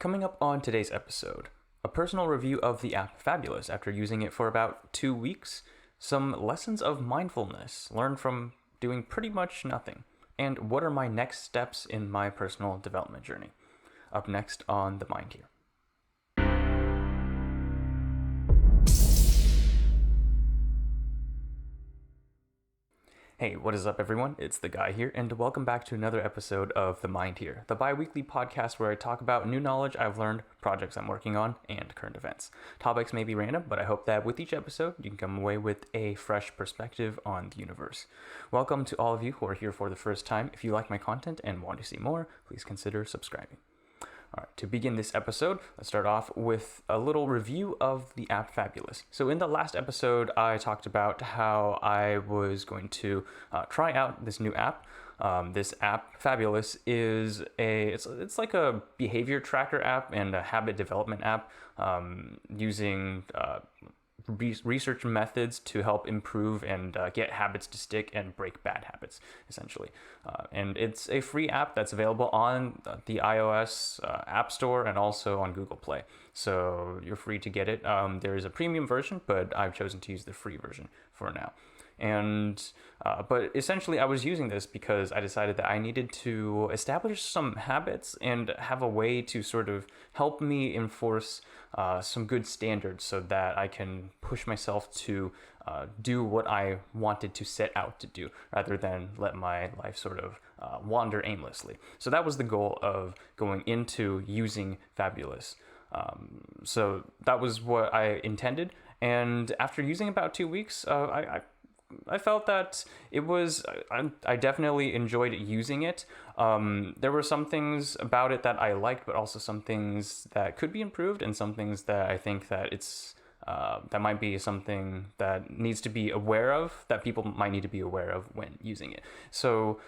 Coming up on today's episode, a personal review of the app Fabulous after using it for about 2 weeks, some lessons of mindfulness learned from doing pretty much nothing, and what are my next steps in my personal development journey. Up next on Themindhere. Hey, what is up, everyone? It's Theguyhere, and welcome back to another episode of Themindhere, the bi-weekly podcast where I talk about new knowledge I've learned, projects I'm working on, and current events. Topics may be random, but I hope that with each episode, you can come away with a fresh perspective on the universe. Welcome to all of you who are here for the first time. If you like my content and want to see more, please consider subscribing. All right, to begin this episode, let's start off with a little review of the app Fabulous. So in the last episode, I talked about how I was going to try out this new app. This app Fabulous is it's like a behavior tracker app and a habit development app using research methods to help improve and get habits to stick and break bad habits, essentially. And it's a free app that's available on the iOS App Store and also on Google Play. So you're free to get it. There is a premium version, but I've chosen to use the free version for now. And but essentially I was using this because I decided that I needed to establish some habits and have a way to sort of help me enforce some good standards so that I can push myself to do what I wanted to set out to do rather than let my life sort of wander aimlessly. So that was the goal of going into using Fabulous. So that was what I intended. And after using about 2 weeks, I felt that it was, I definitely enjoyed using it. There were some things about it that I liked, but also some things that could be improved and some things that I think that that might be something that needs to be aware of, that people might need to be aware of when using it. So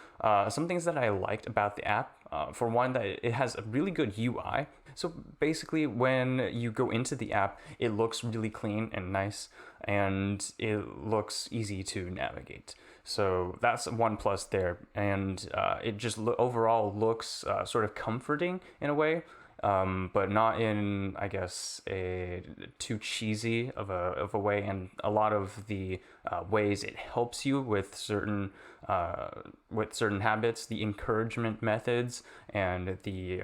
some things that I liked about the app, for one, that it has a really good UI. So basically when you go into the app, it looks really clean and nice, and it looks easy to navigate. So that's one plus there. And it just overall looks sort of comforting in a way. But not in, I guess, a too cheesy of a way. And a lot of the ways it helps you with certain habits, the encouragement methods, and the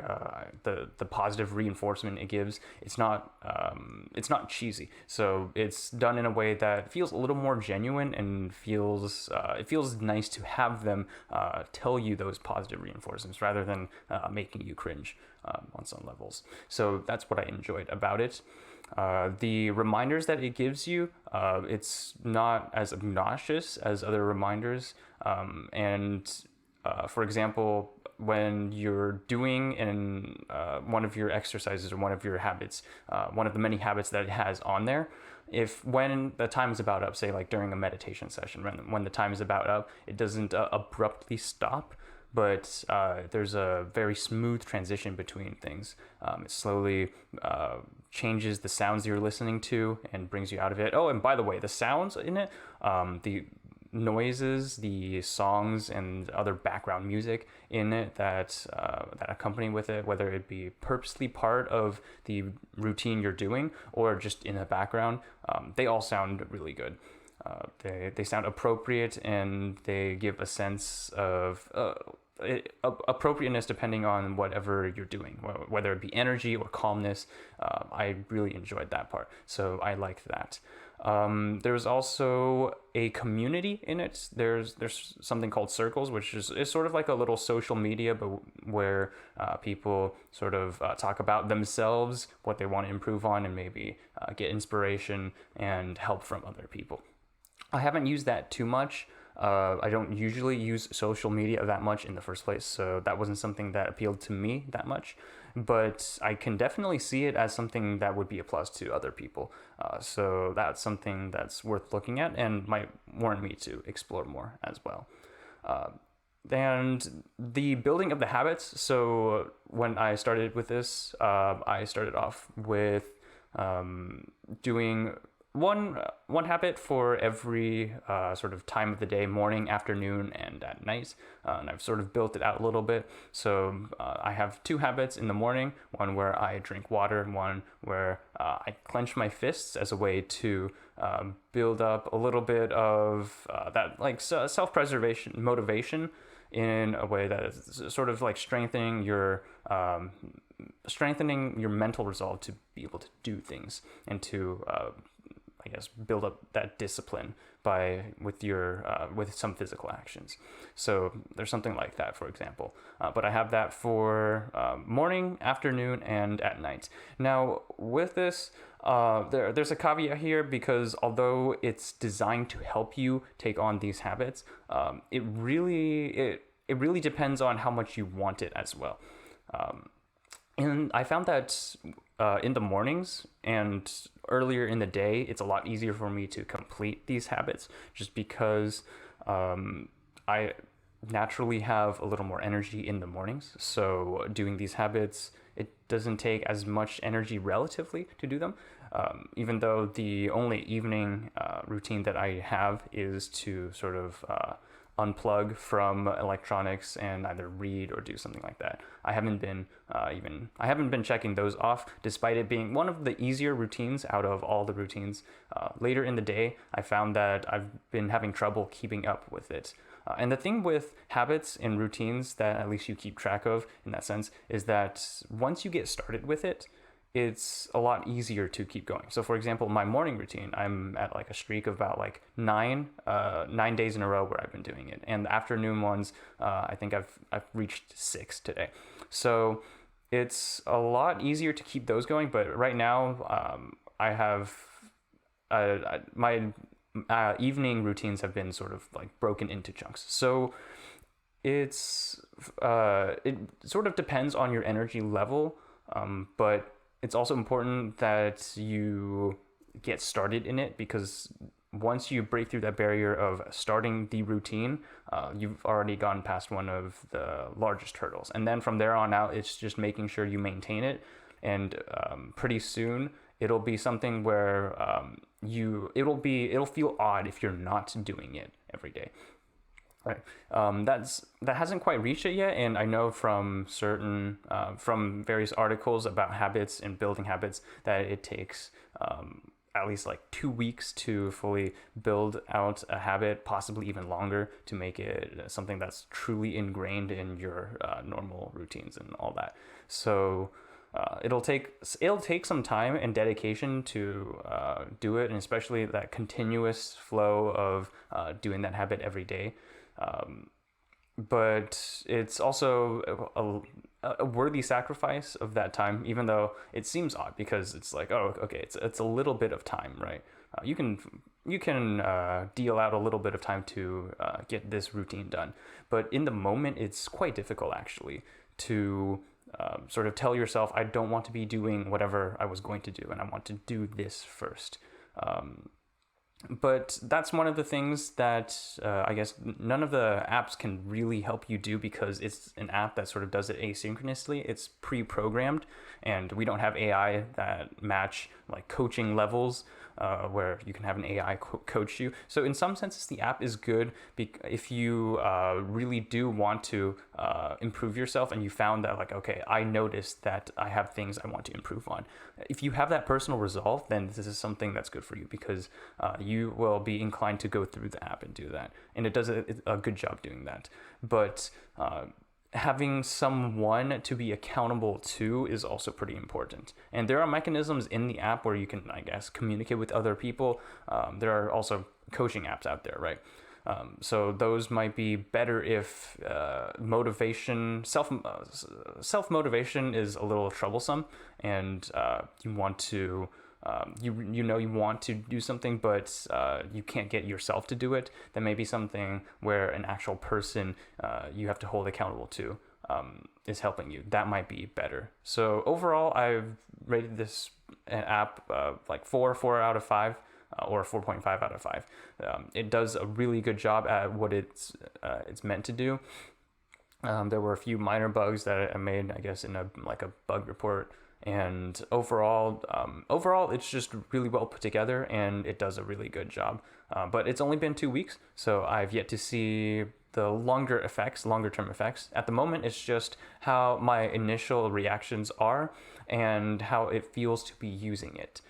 positive reinforcement it gives, it's not cheesy. So it's done in a way that feels a little more genuine and it feels nice to have them tell you those positive reinforcements rather than making you cringe on some levels. So that's what I enjoyed about it. The reminders that it gives you, it's not as obnoxious as other reminders. For example, when you're doing one of your exercises or one of your habits, one of the many habits that it has on there, when the time is about up, say like during a meditation session, when the time is about up, it doesn't abruptly stop, but there's a very smooth transition between things. It slowly changes the sounds you're listening to and brings you out of it. Oh, and by the way, the sounds in it, the noises, the songs, and other background music in it that accompany with it, whether it be purposely part of the routine you're doing or just in the background, they all sound really good. They sound appropriate, and they give a sense of appropriateness depending on whatever you're doing, whether it be energy or calmness. I really enjoyed that part, so I liked that. There's also a community in it. There's something called Circles, which is sort of like a little social media, but where people sort of talk about themselves, what they want to improve on, and maybe get inspiration and help from other people. I haven't used that too much. I don't usually use social media that much in the first place, so that wasn't something that appealed to me that much. But I can definitely see it as something that would be a plus to other people. So that's something that's worth looking at and might warrant me to explore more as well. And the building of the habits. So when I started with this, I started off with doing one habit for every sort of time of the day, morning, afternoon, and at night. And I've sort of built it out a little bit. So I have 2 habits in the morning, one where I drink water, and one where I clench my fists as a way to build up a little bit of that like self-preservation motivation in a way that is sort of like strengthening your mental resolve to be able to do things and to I guess build up that discipline with some physical actions. So there's something like that, for example. But I have that for morning, afternoon, and at night. Now with this, there's a caveat here, because although it's designed to help you take on these habits, it really depends on how much you want it as well. And I found that in the mornings and earlier in the day, it's a lot easier for me to complete these habits, just because I naturally have a little more energy in the mornings. So doing these habits, it doesn't take as much energy relatively to do them. Even though the only evening routine that I have is to sort of unplug from electronics and either read or do something like that. I haven't been checking those off, despite it being one of the easier routines out of all the routines. Later in the day, I found that I've been having trouble keeping up with it. And the thing with habits and routines that at least you keep track of in that sense is that once you get started with it, it's a lot easier to keep going. So for example, my morning routine, I'm at like a streak of about like 9 days in a row where I've been doing it. And the afternoon ones, I think I've reached 6 today. So it's a lot easier to keep those going. But right now, I have my evening routines have been sort of like broken into chunks. So it sort of depends on your energy level, but it's also important that you get started in it, because once you break through that barrier of starting the routine, you've already gone past one of the largest hurdles. And then from there on out, it's just making sure you maintain it. And pretty soon, it'll be something where it'll feel odd if you're not doing it every day. Right. That hasn't quite reached it yet, and I know from from various articles about habits and building habits that it takes at least like 2 weeks to fully build out a habit, possibly even longer, to make it something that's truly ingrained in your normal routines and all that. So it'll take some time and dedication to do it, and especially that continuous flow of doing that habit every day. But it's also a worthy sacrifice of that time, even though it seems odd, because it's like, oh, okay, it's a little bit of time, right? You can deal out a little bit of time to get this routine done, but in the moment, it's quite difficult actually to sort of tell yourself, I don't want to be doing whatever I was going to do, and I want to do this first. But that's one of the things that I guess none of the apps can really help you do, because it's an app that sort of does it asynchronously. It's pre-programmed, and we don't have AI that match like coaching levels where you can have an AI coach you. So in some senses, the app is good if you really do want to improve yourself, and you found that like, okay, I noticed that I have things I want to improve on. If you have that personal resolve, then this is something that's good for you, because you will be inclined to go through the app and do that. And it does a good job doing that. But having someone to be accountable to is also pretty important. And there are mechanisms in the app where you can, I guess, communicate with other people. There are also coaching apps out there, right? So those might be better if self-motivation is a little troublesome, and you want to you want to do something, but you can't get yourself to do it. Then maybe something where an actual person you have to hold accountable to is helping you. That might be better. So overall, I've rated this app like 4 out of 5. Or 4.5 out of 5. It does a really good job at what it's meant to do. There were a few minor bugs that I made, I guess, in a bug report, And overall, it's just really well put together, and it does a really good job. But it's only been 2 weeks, so I've yet to see the longer term effects. At the moment, it's just how my initial reactions are and how it feels to be using it.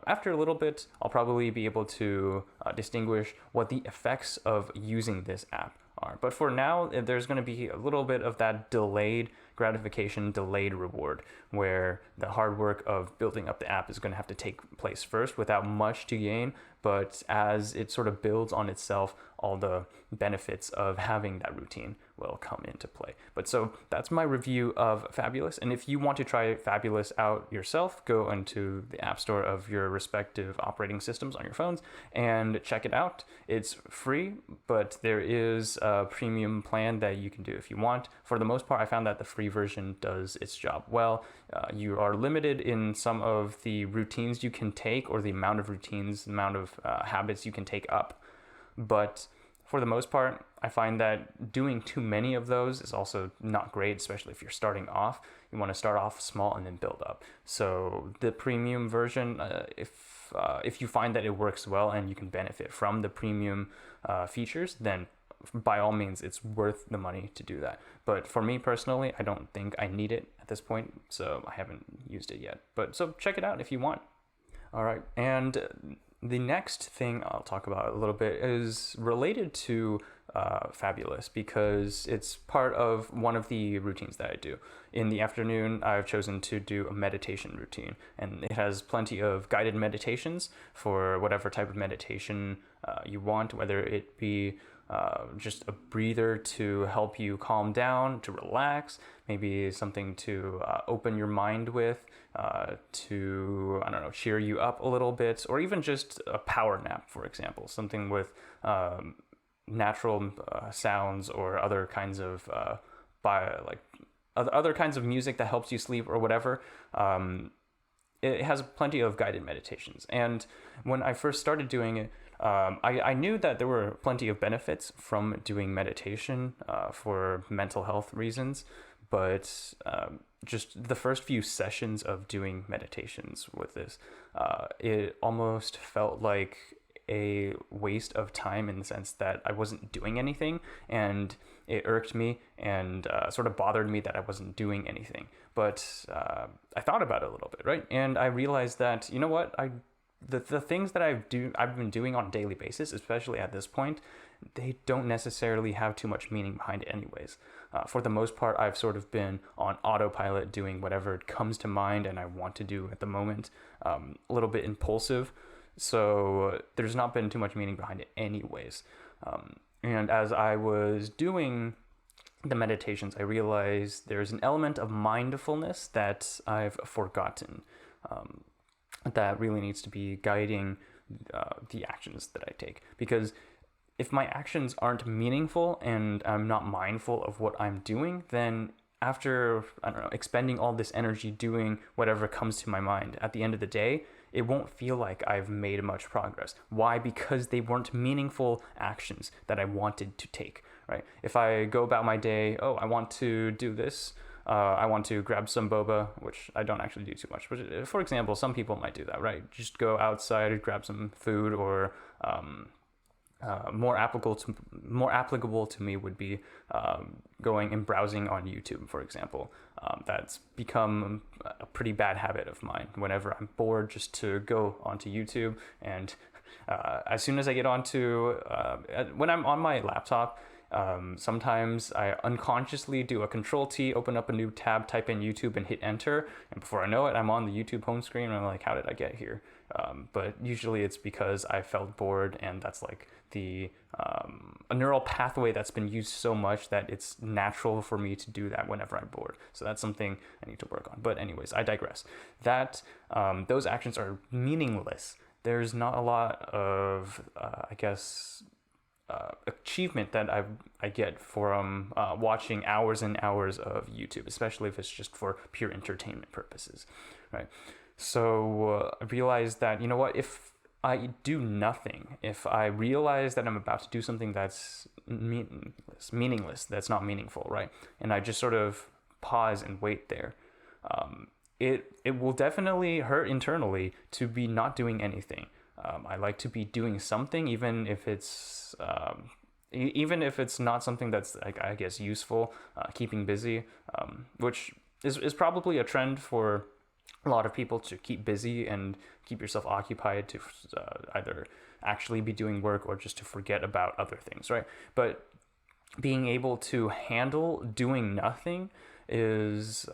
After a little bit, I'll probably be able to distinguish what the effects of using this app are. But for now, there's going to be a little bit of that delayed gratification, delayed reward, where the hard work of building up the app is going to have to take place first without much to gain. But as it sort of builds on itself, all the benefits of having that routine will come into play. But so that's my review of Fabulous. And if you want to try Fabulous out yourself, go into the app store of your respective operating systems on your phones and check it out. It's free, but there is a premium plan that you can do if you want. For the most part, I found that the free version does its job well. You are limited in some of the routines you can take, or the amount of routines, the amount of habits you can take up. But for the most part, I find that doing too many of those is also not great, especially if you're starting off. You want to start off small and then build up. So the premium version, if you find that it works well and you can benefit from the premium features, then by all means, it's worth the money to do that. But for me personally, I don't think I need it at this point, so I haven't used it yet. But so check it out if you want. All right, and the next thing I'll talk about a little bit is related to Fabulous, because it's part of one of the routines that I do. In the afternoon, I've chosen to do a meditation routine, and it has plenty of guided meditations for whatever type of meditation you want, whether it be just a breather to help you calm down, to relax, maybe something to open your mind with, to, I don't know, cheer you up a little bit, or even just a power nap, for example, something with natural sounds or other kinds of other kinds of music that helps you sleep or whatever. It has plenty of guided meditations. And when I first started doing it, I knew that there were plenty of benefits from doing meditation for mental health reasons, but just the first few sessions of doing meditations with this, it almost felt like a waste of time, in the sense that I wasn't doing anything, and it irked me and sort of bothered me that I wasn't doing anything. But I thought about it a little bit, right? And I realized that, you know what, the things that I've been doing on a daily basis, especially at this point, they don't necessarily have too much meaning behind it anyways. For the most part, I've sort of been on autopilot, doing whatever comes to mind and I want to do at the moment, a little bit impulsive. So there's not been too much meaning behind it anyways. And as I was doing the meditations, I realized there's an element of mindfulness that I've forgotten, that really needs to be guiding the actions that I take. Because if my actions aren't meaningful and I'm not mindful of what I'm doing, then after, I don't know, expending all this energy doing whatever comes to my mind, at the end of the day, it won't feel like I've made much progress. Why? Because they weren't meaningful actions that I wanted to take, right? If I go about my day, I want to do this, I want to grab some boba, which I don't actually do too much. But for example, some people might do that, right? Just go outside, grab some food, or more applicable to me would be going and browsing on YouTube, for example. That's become a pretty bad habit of mine. Whenever I'm bored, just to go onto YouTube, and as soon as I get onto when I'm on my laptop, sometimes I unconsciously do a Control-T, open up a new tab, type in YouTube, and hit enter. And before I know it, I'm on the YouTube home screen, and I'm like, how did I get here? But usually it's because I felt bored, and that's like a neural pathway that's been used so much that it's natural for me to do that whenever I'm bored. So that's something I need to work on. But anyways, I digress. Those actions are meaningless. There's not a lot of, achievement that I get from watching hours and hours of YouTube, especially if it's just for pure entertainment purposes, right? So I realized that, you know what, if I do nothing, if I realize that I'm about to do something that's meaningless, that's not meaningful, right? And I just sort of pause and wait there, it will definitely hurt internally to be not doing anything. I like to be doing something, even if it's not something that's, like, I guess, useful, keeping busy, which is probably a trend for a lot of people, to keep busy and keep yourself occupied, to either actually be doing work or just to forget about other things, right? But being able to handle doing nothing is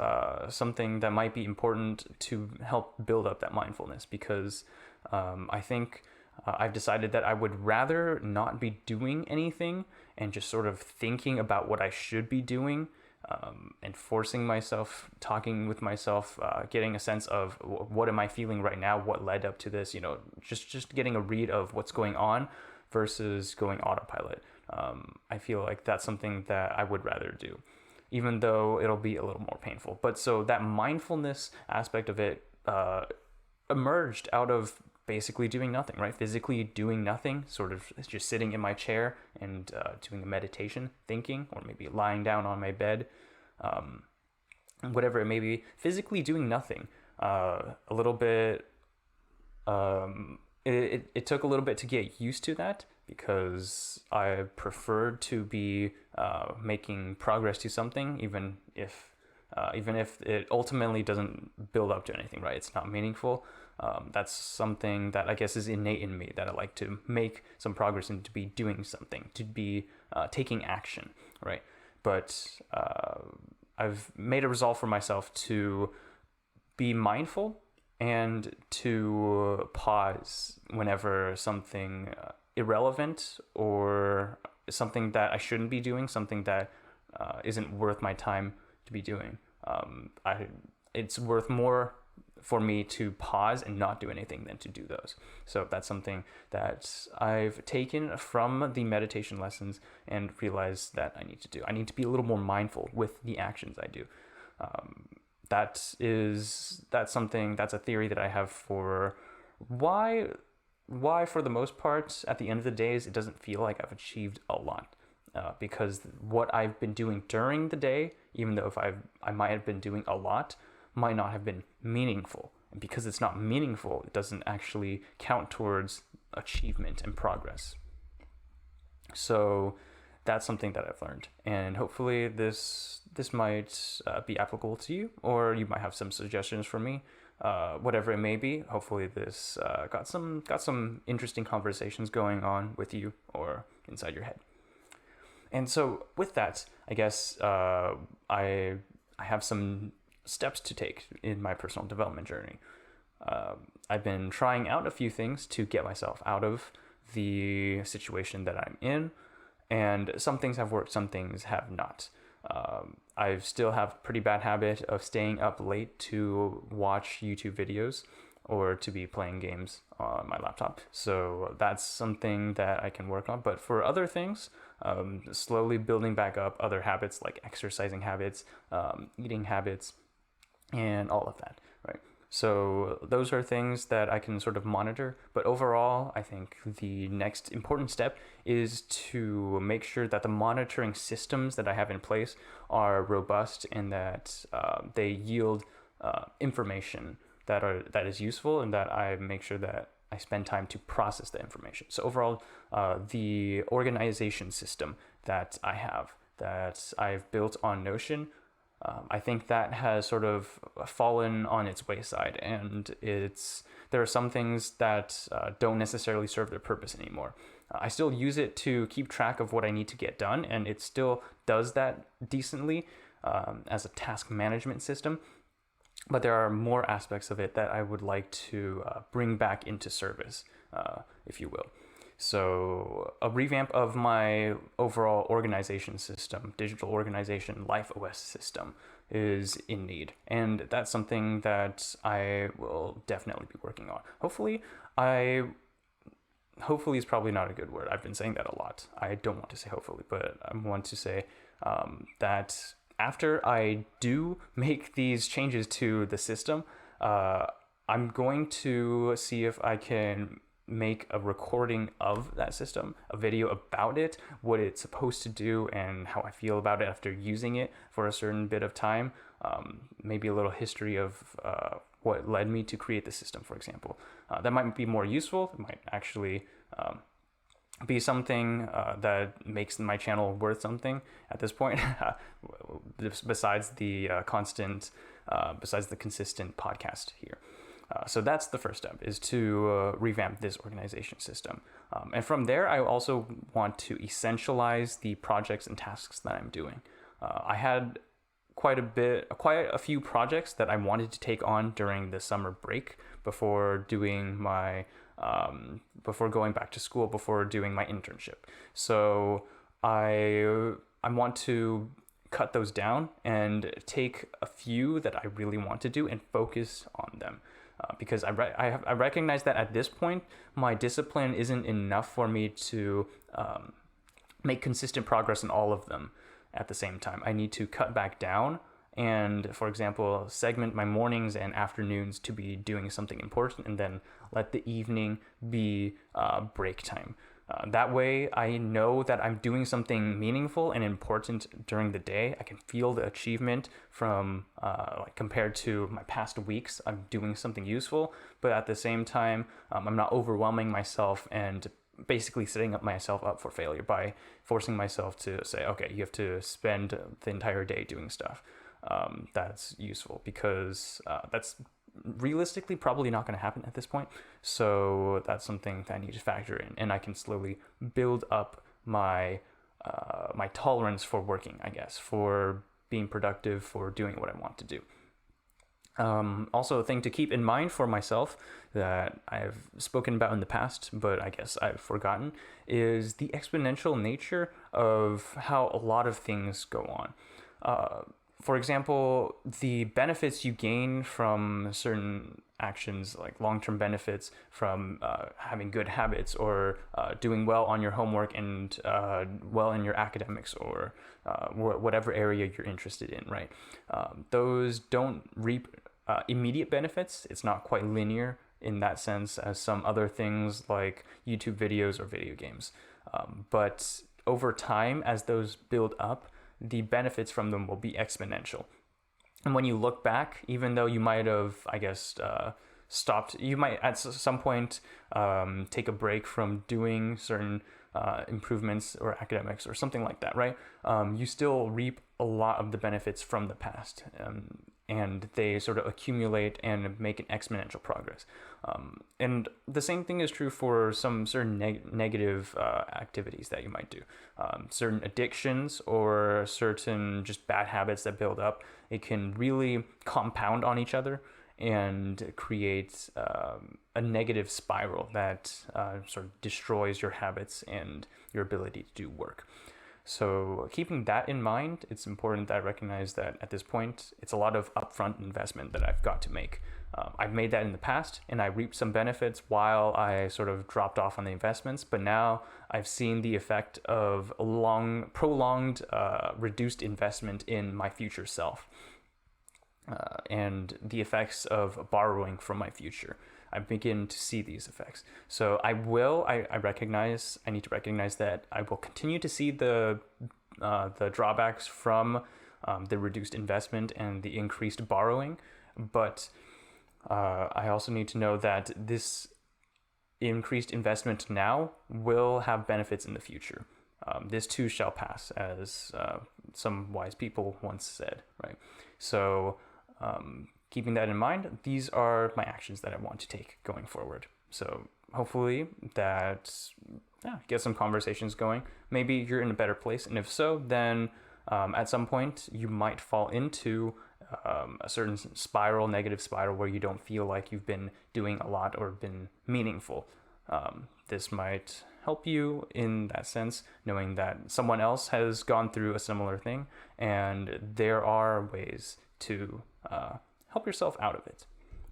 something that might be important to help build up that mindfulness, because I think I've decided that I would rather not be doing anything and just sort of thinking about what I should be doing, and forcing myself, talking with myself, getting a sense of what am I feeling right now, what led up to this, just getting a read of what's going on versus going autopilot. I feel like that's something that I would rather do, even though it'll be a little more painful. But so that mindfulness aspect of it emerged out of basically doing nothing, right? Physically doing nothing, sort of just sitting in my chair and doing a meditation, thinking, or maybe lying down on my bed, whatever it may be. Physically doing nothing. A little bit. It took a little bit to get used to that, because I preferred to be making progress to something, even if it ultimately doesn't build up to anything, right? It's not meaningful. That's something that I guess is innate in me, that I like to make some progress and to be doing something, to be taking action, right? But I've made a resolve for myself to be mindful and to pause whenever something irrelevant or something that I shouldn't be doing, something that isn't worth my time to be doing. It's worth more for me to pause and not do anything than to do those. So that's something that I've taken from the meditation lessons and realized that I need to do. I need to be a little more mindful with the actions I do. That's a theory that I have for why for the most part, at the end of the days, it doesn't feel like I've achieved a lot. Because what I've been doing during the day, even though if I might have been doing a lot, might not have been meaningful. And because it's not meaningful, it doesn't actually count towards achievement and progress. So that's something that I've learned. And hopefully this might be applicable to you, or you might have some suggestions for me. Whatever it may be, hopefully this got some interesting conversations going on with you or inside your head. And so with that, I guess I have some steps to take in my personal development journey. I've been trying out a few things to get myself out of the situation that I'm in, and some things have worked, some things have not. I still have a pretty bad habit of staying up late to watch YouTube videos or to be playing games on my laptop. So that's something that I can work on. But for other things, slowly building back up other habits like exercising habits, eating habits, and all of that, right? So those are things that I can sort of monitor. But overall, I think the next important step is to make sure that the monitoring systems that I have in place are robust and that they yield information that is useful, and that I make sure that I spend time to process the information. So overall, the organization system that I have, that I've built on Notion, I think that has sort of fallen on its wayside, and there are some things that don't necessarily serve their purpose anymore. I still use it to keep track of what I need to get done, and it still does that decently as a task management system. But there are more aspects of it that I would like to bring back into service, if you will. So a revamp of my overall organization system, digital organization, life OS system is in need. And that's something that I will definitely be working on. Hopefully is probably not a good word. I've been saying that a lot. I don't want to say hopefully, but I want to say that after I do make these changes to the system, I'm going to see if I can make a recording of that system, a video about it, what it's supposed to do, and how I feel about it after using it for a certain bit of time. maybe a little history of what led me to create the system, for example. That might be more useful. It might actually be something that makes my channel worth something at this point, besides the consistent podcast here. So that's the first step, is to revamp this organization system. And from there, I also want to essentialize the projects and tasks that I'm doing. I had quite a few projects that I wanted to take on during the summer break before doing my before going back to school, before doing my internship. So I want to cut those down and take a few that I really want to do and focus on them. Because I recognize that at this point, my discipline isn't enough for me to make consistent progress in all of them at the same time. I need to cut back down and, for example, segment my mornings and afternoons to be doing something important, and then let the evening be break time. That way, I know that I'm doing something meaningful and important during the day. I can feel the achievement from, compared to my past weeks, I'm doing something useful, but at the same time, I'm not overwhelming myself and basically setting up myself up for failure by forcing myself to say, okay, you have to spend the entire day doing stuff. That's useful, because that's realistically probably not going to happen at this point. So that's something that I need to factor in, and I can slowly build up my my tolerance for working, I guess, for being productive, for doing what I want to do. Also, a thing to keep in mind for myself that I've spoken about in the past, but I guess I've forgotten, is the exponential nature of how a lot of things go on. For example, the benefits you gain from certain actions, like long-term benefits from having good habits, or doing well on your homework and well in your academics, or whatever area you're interested in, right? Those don't reap immediate benefits. It's not quite linear in that sense as some other things like YouTube videos or video games. But over time, as those build up, the benefits from them will be exponential. And when you look back, even though you might have, I guess, stopped, you might at some point take a break from doing certain improvements or academics or something like that, right? You still reap a lot of the benefits from the past, and they sort of accumulate and make an exponential progress. And the same thing is true for some certain negative activities that you might do. Certain addictions or certain just bad habits that build up, it can really compound on each other and create a negative spiral that sort of destroys your habits and your ability to do work. So keeping that in mind, it's important that I recognize that at this point, it's a lot of upfront investment that I've got to make. I've made that in the past, and I reaped some benefits while I sort of dropped off on the investments, but now I've seen the effect of a prolonged, reduced investment in my future self, and the effects of borrowing from my future. I begin to see these effects. So I need to recognize that I will continue to see the drawbacks from the reduced investment and the increased borrowing, but I also need to know that this increased investment now will have benefits in the future. This too shall pass, as some wise people once said, right? So keeping that in mind, these are my actions that I want to take going forward. So hopefully that gets some conversations going. Maybe you're in a better place, and if so, then at some point you might fall into a certain negative spiral, where you don't feel like you've been doing a lot or been meaningful. This might help you in that sense, knowing that someone else has gone through a similar thing, and there are ways to help yourself out of it.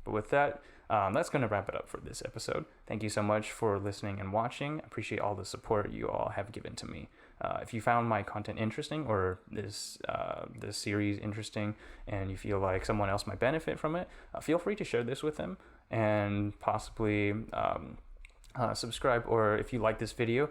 But with that, that's going to wrap it up for this episode. Thank you so much for listening and watching. I appreciate all the support you all have given to me. If you found my content interesting, or this series interesting, and you feel like someone else might benefit from it, feel free to share this with them, and possibly subscribe. Or if you like this video,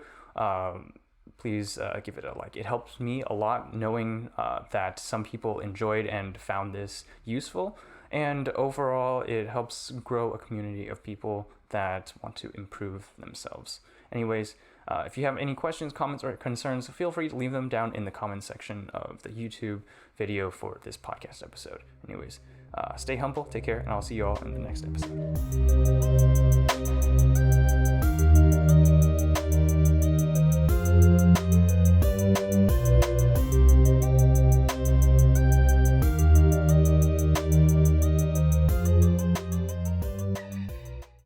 please give it a like. It helps me a lot knowing that some people enjoyed and found this useful. And overall, it helps grow a community of people that want to improve themselves. Anyways, if you have any questions, comments, or concerns, feel free to leave them down in the comments section of the YouTube video for this podcast episode. Anyways, stay humble, take care, and I'll see you all in the next episode.